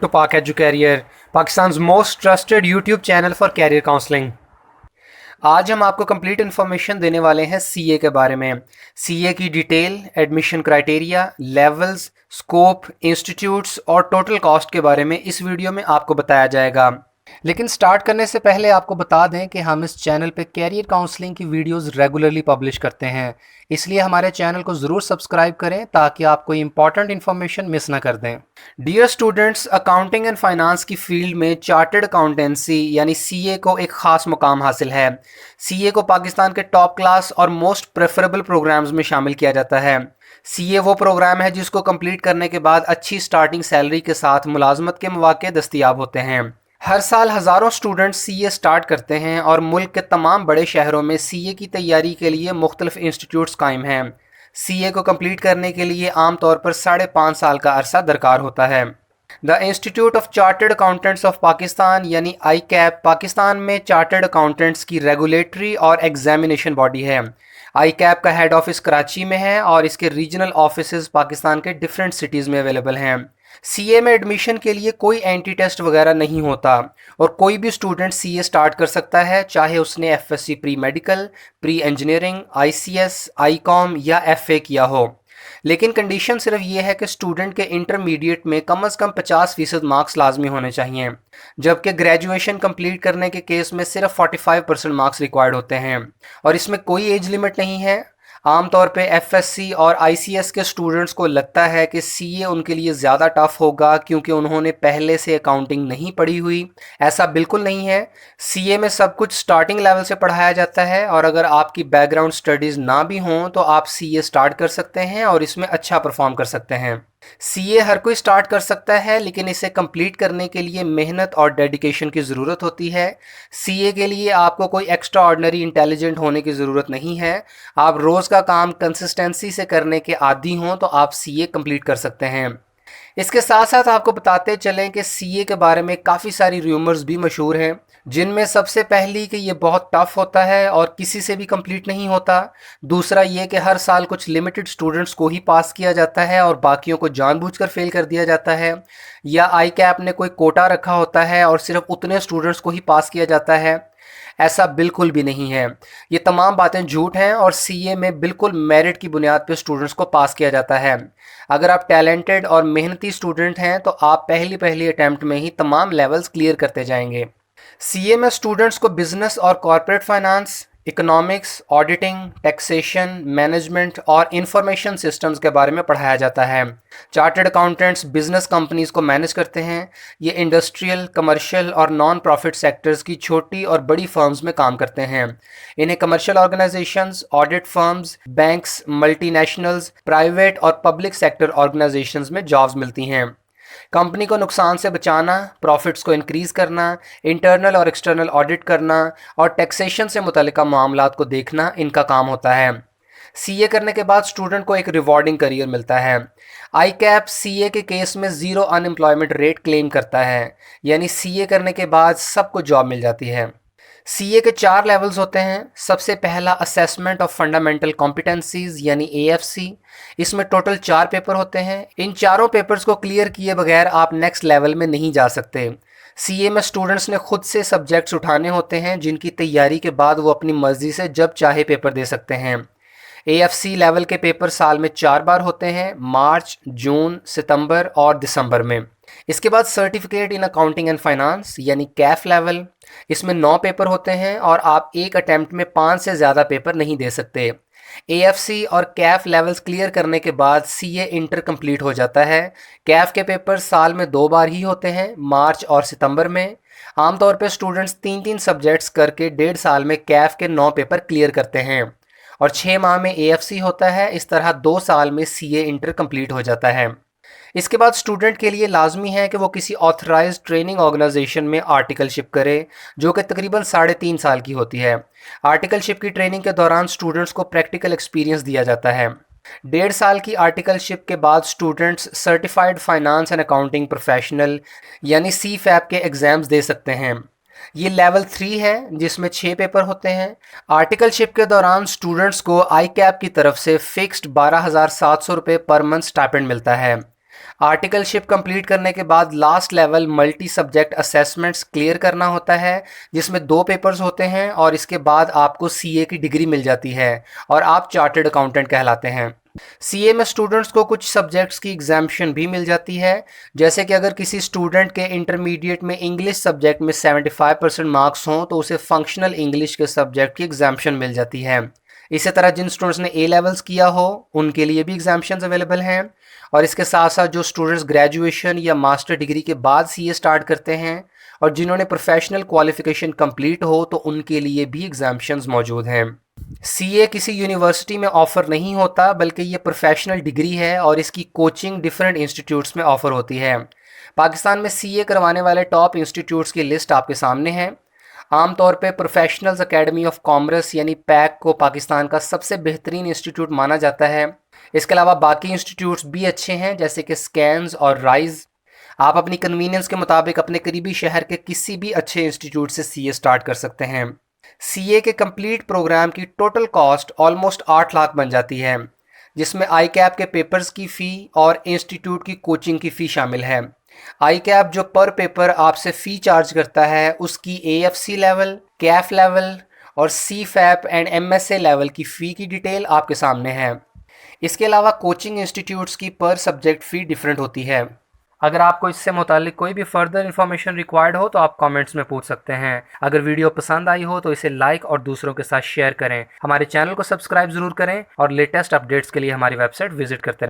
to Park Educareer, Pakistan's most trusted YouTube channel for career counseling। आज हम आपको complete information देने वाले हैं सीए के बारे में। सीए की detail, admission criteria, levels, scope, institutes और टोटल कॉस्ट के बारे में इस वीडियो में आपको बताया जाएगा। लेकिन स्टार्ट करने से पहले आपको बता दें कि हम इस चैनल पे कैरियर काउंसलिंग की वीडियोस रेगुलरली पब्लिश करते हैं, इसलिए हमारे चैनल को ज़रूर सब्सक्राइब करें ताकि आप कोई इंपॉर्टेंट इन्फॉर्मेशन मिस ना कर दें। Dear students, accounting and finance की फील्ड में चार्टर्ड अकाउंटेंसी यानी सीए को एक ख़ास मुकाम हासिल है। सीए को पाकिस्तान के टॉप क्लास और मोस्ट प्रेफरेबल प्रोग्राम्स में शामिल किया जाता है। सीए वो प्रोग्राम है जिसको कंप्लीट करने के बाद अच्छी स्टार्टिंग सैलरी के साथ मुलाजमत के मौके दस्तयाब होते हैं। हर साल हज़ारों स्टूडेंट्स सीए स्टार्ट करते हैं और मुल्क के तमाम बड़े शहरों में सीए की तैयारी के लिए मुख्तलिफ इंस्टीट्यूट्स कायम हैं। सीए को कंप्लीट करने के लिए आमतौर पर 5.5 साल का अरसा दरकार होता है। The institute of chartered accountants of Pakistan यानी ICAP पाकिस्तान में चार्टर्ड अकाउंटेंट्स की रेगुलेटरी और एग्जामिनेशन बॉडी है। ICAP का हेड ऑफिस कराची में है और इसके रीजनल ऑफिस पाकिस्तान के डिफरेंट सिटीज़ में अवेलेबल हैं। सीए में एडमिशन के लिए कोई एंटी टेस्ट वगैरह नहीं होता और कोई भी स्टूडेंट सीए स्टार्ट कर सकता है, चाहे उसने FSc pre medical, pre engineering, ICS, ICOM या FA किया हो। लेकिन कंडीशन सिर्फ ये है कि स्टूडेंट के इंटरमीडिएट में कम से कम 50% मार्क्स लाजमी होने चाहिए, जबकि ग्रेजुएशन कंप्लीट करने के केस में सिर्फ 45% मार्क्स रिक्वायर्ड होते हैं और इसमें कोई एज लिमिट नहीं है। आमतौर पे एफएससी और ICS के स्टूडेंट्स को लगता है कि सीए उनके लिए ज़्यादा टफ होगा क्योंकि उन्होंने पहले से अकाउंटिंग नहीं पढ़ी हुई। ऐसा बिल्कुल नहीं है। सीए में सब कुछ स्टार्टिंग लेवल से पढ़ाया जाता है और अगर आपकी बैकग्राउंड स्टडीज़ ना भी हों तो आप सीए स्टार्ट कर सकते हैं और इसमें अच्छा परफॉर्म कर सकते हैं। सीए हर कोई स्टार्ट कर सकता है, लेकिन इसे कंप्लीट करने के लिए मेहनत और डेडिकेशन की ज़रूरत होती है। सीए के लिए आपको कोई एक्स्ट्रा ऑर्डिनरी इंटेलिजेंट होने की ज़रूरत नहीं है। आप रोज़ का काम कंसिस्टेंसी से करने के आदी हों तो आप सीए कंप्लीट कर सकते हैं। इसके साथ साथ आपको बताते चलें कि सीए के बारे में काफ़ी सारी र्यूमर्स भी मशहूर हैं, जिनमें सबसे पहली कि ये बहुत टफ होता है और किसी से भी कंप्लीट नहीं होता। दूसरा ये कि हर साल कुछ लिमिटेड स्टूडेंट्स को ही पास किया जाता है और बाकियों को जानबूझकर फेल कर दिया जाता है, या ICAP ने कोई कोटा रखा होता है और सिर्फ उतने स्टूडेंट्स को ही पास किया जाता है। ऐसा बिल्कुल भी नहीं है। ये तमाम बातें झूठ हैं और सीए में बिल्कुल मेरिट की बुनियाद पर स्टूडेंट्स को पास किया जाता है। अगर आप टैलेंटेड और मेहनती स्टूडेंट हैं तो आप पहली अटैम्प्ट में ही तमाम लेवल्स क्लियर करते जाएंगे। सीए में स्टूडेंट्स को बिजनेस और corporate finance, economics, auditing, taxation, management और इंफॉर्मेशन सिस्टम्स के बारे में पढ़ाया जाता है। चार्टर्ड अकाउंटेंट्स बिजनेस कंपनीज को मैनेज करते हैं। ये इंडस्ट्रियल, कमर्शियल और नॉन प्रॉफिट सेक्टर्स की छोटी और बड़ी फर्म्स में काम करते हैं। इन्हें commercial organisations, audit firms, banks, multinationals, private और पब्लिक सेक्टर ऑर्गेनाइजेशंस में जॉब्स मिलती हैं। कंपनी को नुकसान से बचाना, प्रॉफिट्स को इंक्रीज़ करना, इंटरनल और एक्सटर्नल ऑडिट करना और टैक्सेशन से मुतल्लिका मामलात को देखना इनका काम होता है। सीए करने के बाद स्टूडेंट को एक रिवॉर्डिंग करियर मिलता है। ICAP सीए के केस में ज़ीरो अनएम्प्लॉयमेंट रेट क्लेम करता है, यानी सीए करने के बाद सबको जॉब मिल जाती है। सीए के 4 लेवल्स होते हैं। सबसे पहला असेसमेंट ऑफ फंडामेंटल कॉम्पिटेंसीज यानी AFC। इसमें टोटल 4 पेपर होते हैं। इन चारों पेपर्स को क्लियर किए बगैर आप नेक्स्ट लेवल में नहीं जा सकते। सीए में स्टूडेंट्स ने खुद से सब्जेक्ट्स उठाने होते हैं जिनकी तैयारी के बाद वो अपनी मर्जी से जब चाहे पेपर दे सकते हैं। AFC लेवल के पेपर साल में 4 बार होते हैं, मार्च, जून, सितंबर और दिसंबर में। इसके बाद certificate in accounting and finance यानी CAF लेवल। इसमें 9 पेपर होते हैं और आप एक अटैम्प्ट में 5 से ज़्यादा पेपर नहीं दे सकते। AFC और CAF लेवल्स क्लियर करने के बाद सीए इंटर कंप्लीट हो जाता है। CAF के पेपर साल में 2 बार ही होते हैं, मार्च और सितंबर में। आमतौर पर स्टूडेंट्स 3-3 सब्जेक्ट्स करके 1.5 साल में CAF के 9 पेपर क्लियर करते हैं और 6 माह में AFC होता है। इस तरह 2 साल में सीए इंटर कंप्लीट हो जाता है। इसके बाद स्टूडेंट के लिए लाजमी है कि वो किसी ऑथराइज्ड ट्रेनिंग ऑर्गेनाइजेशन में आर्टिकलशिप करे, जो कि तकरीबन 3.5 साल की होती है। आर्टिकलशिप की ट्रेनिंग के दौरान स्टूडेंट्स को प्रैक्टिकल एक्सपीरियंस दिया जाता है। 1.5 साल की आर्टिकलशिप के बाद students certified finance and accounting professional यानी CFAP के एग्ज़ाम्स दे सकते हैं। ये लेवल 3 है जिसमें 6 पेपर होते हैं। आर्टिकलशिप के दौरान स्टूडेंट्स को ICAP की तरफ से फिक्स्ड 12,700 रुपये पर मंथ स्टाइपेंड मिलता है। आर्टिकलशिप कंप्लीट करने के बाद last level multi subject assessments clear करना होता है, जिसमें 2 पेपर्स होते हैं और इसके बाद आपको सीए की डिग्री मिल जाती है और आप चार्टर्ड अकाउंटेंट कहलाते हैं। सीए में स्टूडेंट्स को कुछ सब्जेक्ट्स की एग्जाम्पशन भी मिल जाती है, जैसे कि अगर किसी स्टूडेंट के इंटरमीडिएट में इंग्लिश सब्जेक्ट में 75% मार्क्स हों तो उसे फंक्शनल इंग्लिश के सब्जेक्ट की एग्जाम्पशन मिल जाती है। इसी तरह जिन स्टूडेंट्स ने ए लेवल्स किया हो उनके लिए भी एग्जाम्पशंस अवेलेबल हैं, और इसके साथ साथ जो स्टूडेंट्स ग्रेजुएशन या मास्टर डिग्री के बाद सीए स्टार्ट करते हैं और जिन्होंने प्रोफेशनल क्वालिफिकेशन कंप्लीट हो तो उनके लिए भी एग्जाम्पशंस मौजूद हैं। सीए किसी यूनिवर्सिटी में ऑफ़र नहीं होता, बल्कि ये प्रोफेशनल डिग्री है और इसकी कोचिंग डिफरेंट इंस्टीट्यूट्स में ऑफ़र होती है। पाकिस्तान में सीए करवाने वाले टॉप इंस्टीट्यूट्स की लिस्ट आपके सामने है। आमतौर पे प्रोफेशनल्स एकेडमी ऑफ कॉमर्स यानी पैक को पाकिस्तान का सबसे बेहतरीन इंस्टीट्यूट माना जाता है। इसके अलावा बाकी इंस्टीट्यूट्स भी अच्छे हैं, जैसे कि स्कैन्स और राइज। आप अपनी कन्वीनियंस के मुताबिक अपने करीबी शहर के किसी भी अच्छे इंस्टीट्यूट से सीए स्टार्ट कर सकते हैं। सीए के कंप्लीट प्रोग्राम की टोटल कॉस्ट ऑलमोस्ट 8 लाख बन जाती है, जिसमें आई कैप के पेपर्स की फ़ी और इंस्टीट्यूट की कोचिंग की फ़ी शामिल है। आई कैप जो पर पेपर आपसे फ़ी चार्ज करता है उसकी AFC लेवल, कैफ लेवल और CFAP एंड MSA लेवल की फ़ी की डिटेल आपके सामने है। इसके अलावा कोचिंग इंस्टीट्यूट्स की पर सब्जेक्ट फ़ी डिफरेंट होती है। अगर आपको इससे मुतालिक कोई भी फर्दर इन्फॉर्मेशन रिक्वायर्ड हो तो आप कमेंट्स में पूछ सकते हैं। अगर वीडियो पसंद आई हो तो इसे लाइक और दूसरों के साथ शेयर करें। हमारे चैनल को सब्सक्राइब ज़रूर करें और लेटेस्ट अपडेट्स के लिए हमारी वेबसाइट विजिट करते रहें।